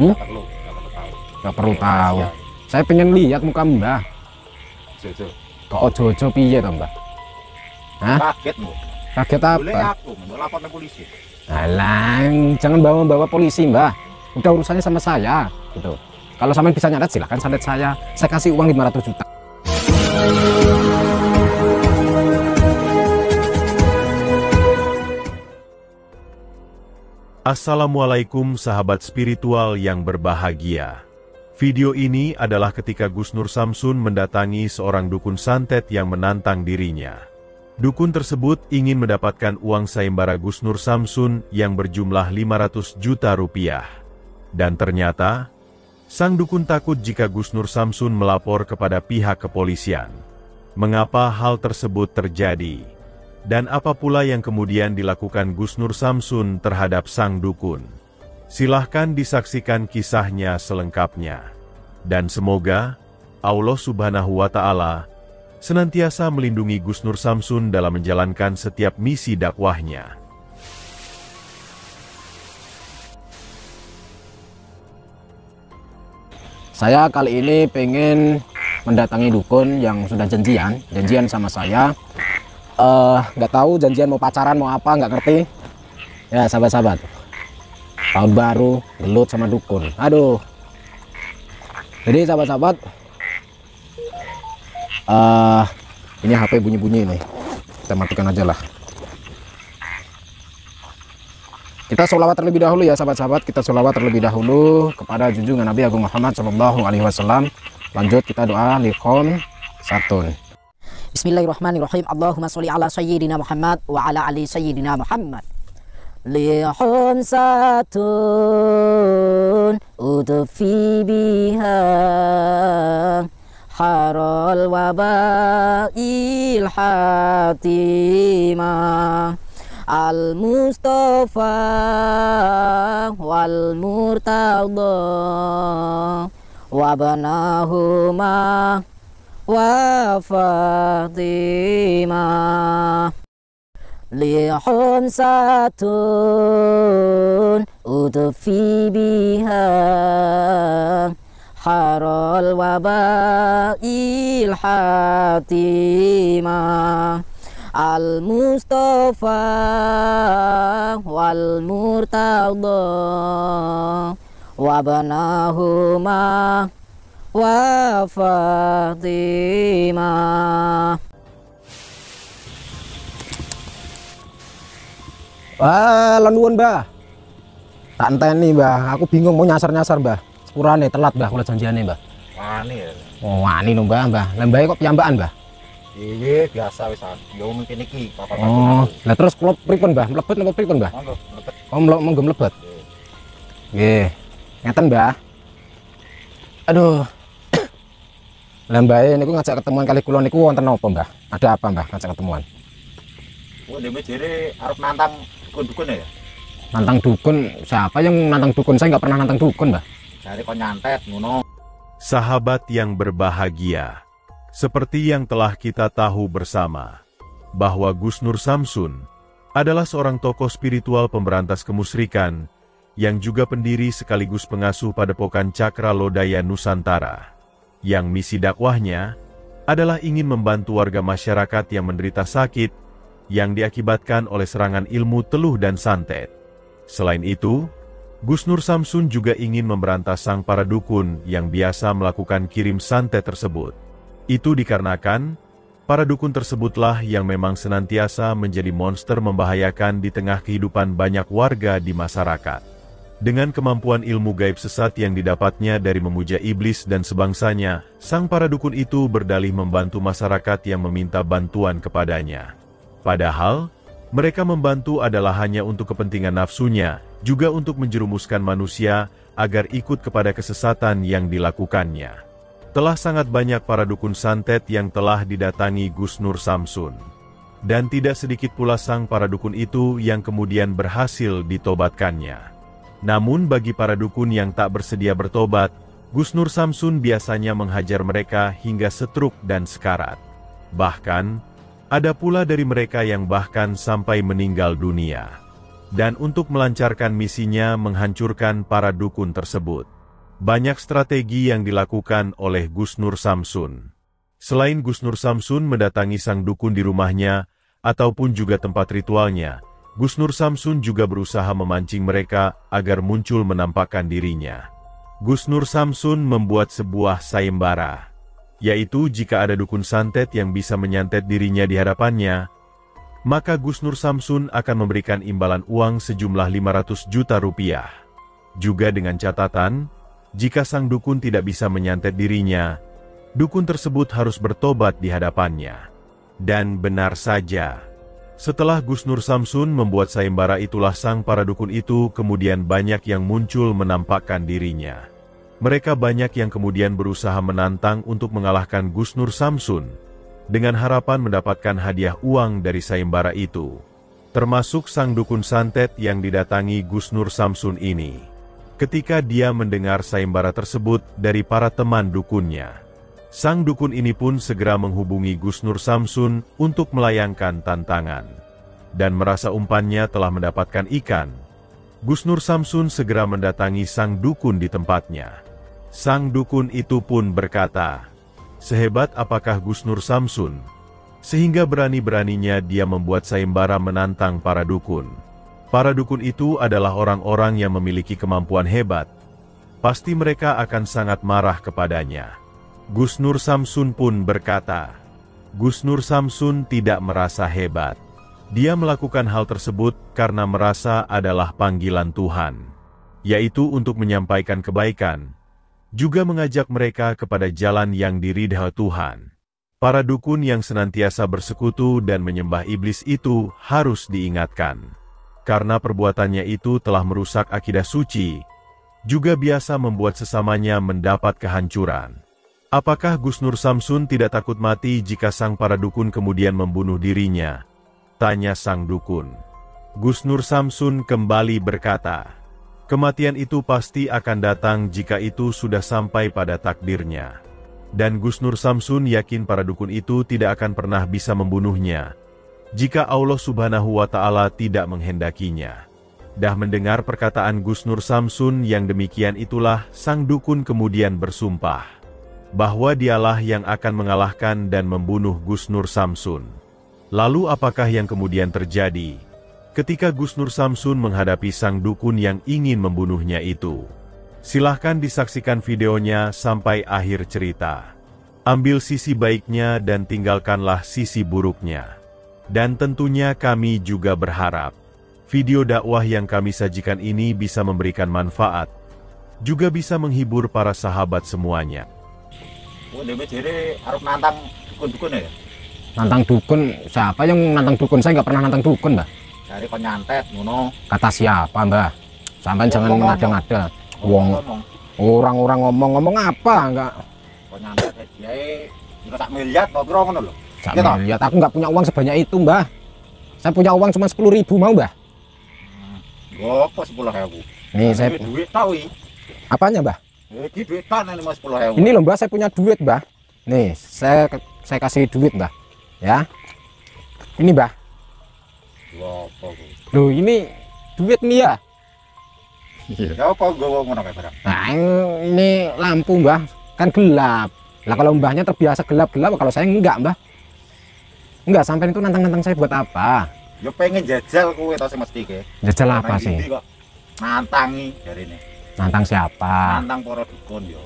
Hmm? Nggak perlu tahu. Nggak perlu tahu. Rahasia. Saya pengen lihat muka Mbah. Jojo. Kok ojo-ojo piye to, Mbah? Hah? Kaget lu. Kaget Boleh apa? aku mau lapor ke polisi. Alang, jangan bawa-bawa polisi, Mbah. Udah urusannya sama saya, gitu. Kalau sampean bisa nyatet silahkan santet saya kasih uang 500 juta. Assalamualaikum sahabat spiritual yang berbahagia. Video ini adalah ketika Gus Nur Samsun mendatangi seorang dukun santet yang menantang dirinya. Dukun tersebut ingin mendapatkan uang sayembara Gus Nur Samsun yang berjumlah 500 juta rupiah. Dan ternyata, sang dukun takut jika Gus Nur Samsun melapor kepada pihak kepolisian. Mengapa hal tersebut terjadi? Dan apa pula yang kemudian dilakukan Gus Nur Samsun terhadap sang dukun? Silahkan disaksikan kisahnya selengkapnya. Dan semoga Allah Subhanahu wa Ta'ala senantiasa melindungi Gus Nur Samsun dalam menjalankan setiap misi dakwahnya. Saya kali ini pengen mendatangi dukun yang sudah janjian sama saya. Nggak tahu janjian mau pacaran mau apa, nggak ngerti ya sahabat-sahabat. Tahun baru gelut sama dukun, aduh. Jadi sahabat-sahabat, ini HP bunyi-bunyi nih, kita matikan aja lah. Kita sholawat terlebih dahulu ya sahabat-sahabat. Kita sholawat terlebih dahulu kepada junjungan Nabi Agung Muhammad Shallallahu Alaihi Wasallam. Lanjut kita doa liqom satun. Bismillahirrahmanirrahim. Allahumma sholli ala sayyidina Muhammad wa ala ali sayyidina Muhammad. Lihum satun udfi biha harul wabail hatimah al-mustafa wal murtada wa banahuma wa Fatimah. Lihum satun udfi biha harul wabail hatimah al-mustafa wal murtada wa banahuma wa Fatimah. Wah, lanuan Mbah. Tak enteni Mbah, aku bingung mau nyasar-nyasar Mbah. Sepurane telat Mbah kula janjiane Mbah. Wani ya. Oh, wani no Mbah. Lembahe kok piyambakan Mbah? Iya, biasa wis yo mungkin iki papat. Oh, lah terus kula pripun Mbah? Mlebet napa pripun Mbah? Monggo, mlebet. Oh, monggo mlebet. Nggih. Ngeten Mbah. Aduh. Lembahe niku ngajak ketemuan kali kula niku wonten napa Mbah? Ada apa Mbah ngajak ketemuan? Oh, dene jere arep nantang dukun-dukun ya. Nantang dukun? Siapa yang nantang dukun? Saya nggak pernah nantang dukun Mbah. Jare kok nyantet ngono. Sahabat yang berbahagia, seperti yang telah kita tahu bersama, bahwa Gus Nur Samsun adalah seorang tokoh spiritual pemberantas kemusyrikan yang juga pendiri sekaligus pengasuh Padepokan Cakra Lodaya Nusantara, yang misi dakwahnya adalah ingin membantu warga masyarakat yang menderita sakit yang diakibatkan oleh serangan ilmu teluh dan santet. Selain itu, Gus Nur Samsun juga ingin memberantas sang para dukun yang biasa melakukan kirim santet tersebut. Itu dikarenakan, para dukun tersebutlah yang memang senantiasa menjadi monster membahayakan di tengah kehidupan banyak warga di masyarakat. Dengan kemampuan ilmu gaib sesat yang didapatnya dari memuja iblis dan sebangsanya, sang para dukun itu berdalih membantu masyarakat yang meminta bantuan kepadanya. Padahal, mereka membantu adalah hanya untuk kepentingan nafsunya, juga untuk menjerumuskan manusia agar ikut kepada kesesatan yang dilakukannya. Telah sangat banyak para dukun santet yang telah didatangi Gus Nur Samsun. Dan tidak sedikit pula sang para dukun itu yang kemudian berhasil ditobatkannya. Namun bagi para dukun yang tak bersedia bertobat, Gus Nur Samsun biasanya menghajar mereka hingga setruk dan sekarat. Bahkan, ada pula dari mereka yang bahkan sampai meninggal dunia. dan untuk melancarkan misinya menghancurkan para dukun tersebut. Banyak strategi yang dilakukan oleh Gus Nur Samsun. Selain Gus Nur Samsun mendatangi sang dukun di rumahnya, ataupun juga tempat ritualnya, Gus Nur Samsun juga berusaha memancing mereka agar muncul menampakkan dirinya. Gus Nur Samsun membuat sebuah sayembara, yaitu jika ada dukun santet yang bisa menyantet dirinya di hadapannya, maka Gus Nur Samsun akan memberikan imbalan uang sejumlah 500 juta rupiah. Juga dengan catatan, jika sang dukun tidak bisa menyantet dirinya, dukun tersebut harus bertobat di hadapannya. Dan benar saja, setelah Gus Nur Samsun membuat sayembara itulah sang para dukun itu kemudian banyak yang muncul menampakkan dirinya. Mereka banyak yang kemudian berusaha menantang untuk mengalahkan Gus Nur Samsun, dengan harapan mendapatkan hadiah uang dari sayembara itu. Termasuk sang dukun santet yang didatangi Gus Nur Samsun ini. Ketika dia mendengar sayembara tersebut dari para teman dukunnya, sang dukun ini pun segera menghubungi Gus Nur Samsun untuk melayangkan tantangan. Dan merasa umpannya telah mendapatkan ikan, Gus Nur Samsun segera mendatangi sang dukun di tempatnya. Sang dukun itu pun berkata, sehebat apakah Gus Nur Samsun, sehingga berani-beraninya dia membuat sayembara menantang para dukun. Para dukun itu adalah orang-orang yang memiliki kemampuan hebat. Pasti mereka akan sangat marah kepadanya. Gus Nur Samsun pun berkata, Gus Nur Samsun tidak merasa hebat. Dia melakukan hal tersebut karena merasa adalah panggilan Tuhan, yaitu untuk menyampaikan kebaikan, juga mengajak mereka kepada jalan yang diridhai Tuhan. Para dukun yang senantiasa bersekutu dan menyembah iblis itu harus diingatkan, karena perbuatannya itu telah merusak akidah suci, juga biasa membuat sesamanya mendapat kehancuran. Apakah Gus Nur Samsun tidak takut mati jika sang para dukun kemudian membunuh dirinya? Tanya sang dukun. Gus Nur Samsun kembali berkata, kematian itu pasti akan datang jika itu sudah sampai pada takdirnya. Dan Gus Nur Samsun yakin para dukun itu tidak akan pernah bisa membunuhnya, jika Allah Subhanahu wa Ta'ala tidak menghendakinya. Dah mendengar perkataan Gus Nur Samsun yang demikian itulah sang dukun kemudian bersumpah, bahwa dialah yang akan mengalahkan dan membunuh Gus Nur Samsun. Lalu apakah yang kemudian terjadi ketika Gus Nur Samsun menghadapi sang dukun yang ingin membunuhnya itu? Silahkan disaksikan videonya sampai akhir cerita. Ambil sisi baiknya dan tinggalkanlah sisi buruknya. Dan tentunya kami juga berharap video dakwah yang kami sajikan ini bisa memberikan manfaat, juga bisa menghibur para sahabat semuanya. Oh, dia jadi harus nantang dukun-dukun ya? Nantang dukun? Siapa yang nantang dukun? Saya nggak pernah nantang dukun, Mbah. Dari penyantet, ngono. Kata siapa, Mbah? Sampai jangan ngada-ngada. Ngomong. Orang-orang ngomong apa? Enggak. Penyantet dia udah tak miliar, mau kira ngono loh. Lihat, aku nggak punya uang sebanyak itu, Mbah. Saya punya uang cuma 10.000, mau, Mbah? Apa 10.000? Nih, saya duit tahu ini. apanya, Mbah? Ini duit kan ini mas 10.000. Ini loh, Mbah, saya punya duit, Mbah. Nih, saya kasih duit, Mbah. Ya. Ini, Mbah. Apa? Loh, ini duit nih ya. Ya apa gue ngono kayak barang? Nah, ini lampu, Mbah. Kan gelap. Lah kalau Mbahnya terbiasa gelap-gelap, kalau saya enggak, Mbah. Enggak, sampai itu nantang-nantang saya buat apa? Ya pengen jajal kowe to sing mesti ke. Jajal apa sih? Nantangi dari ini. Nantang siapa? Nantang para dukun yo.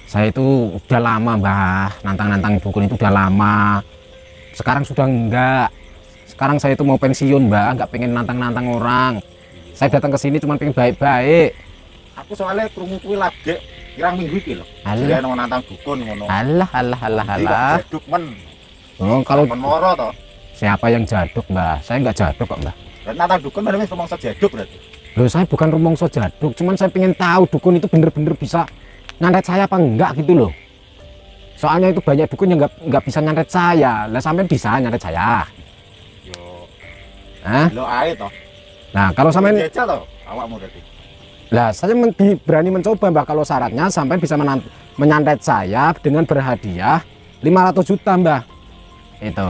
Saya itu udah lama, Mbah. Nantang-nantang dukun itu udah lama. Sekarang sudah enggak. Sekarang saya itu mau pensiun, Mbah. Enggak pengen nantang-nantang orang. Saya datang ke sini cuma pengen baik-baik. Aku soalnya krungu kuwi lagi kirang minggu iki lho. Jadi ono nantang dukun ngono. Alah. Jaduk men. Oh, kalau menoro to. siapa yang jaduk, Mbah? Saya enggak jaduk kok, Mbah. Dan nantang dukun memang rumangsa jaduk berarti. Loh, saya bukan rumongso jaduk, cuman saya pengen tahu dukun itu bener-bener bisa nyantet saya apa enggak gitu loh. Soalnya itu banyak dukun yang enggak bisa nyantet saya. Lah sampai bisa nyantet saya. Yo. Hah? Lo ae to. Nah, kalau sampai jajal to awakmu berarti. lah saya berani mencoba, Mbah, kalau syaratnya sampai bisa menyantet saya dengan berhadiah 500 juta, Mbah. Itu.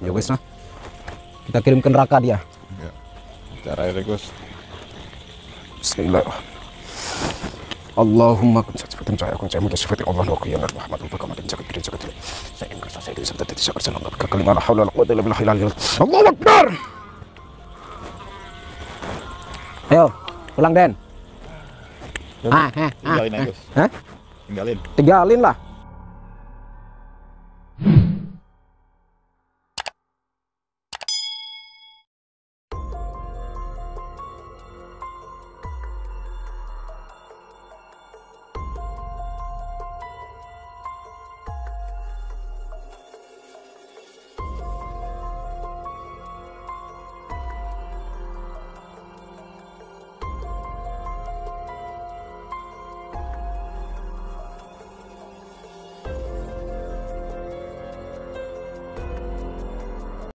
Ya wis lah. Kita kirim ke neraka dia. Ya. Cara ini Gus. Bismillahirrahmanirrahim. Allahumma kun sajibatan cahaya kun cahaya muda sifati Allah wa qiyamat Muhammad wa kamatin jagat diri jagat diri. Saya ingin saya diri serta tidak sabar salam ke kalimah la haula wala quwwata illa billah. Allahu Akbar. Ayo, pulang Den. Tinggalin aja Gus. Hah? Tinggalin. Tinggalin lah.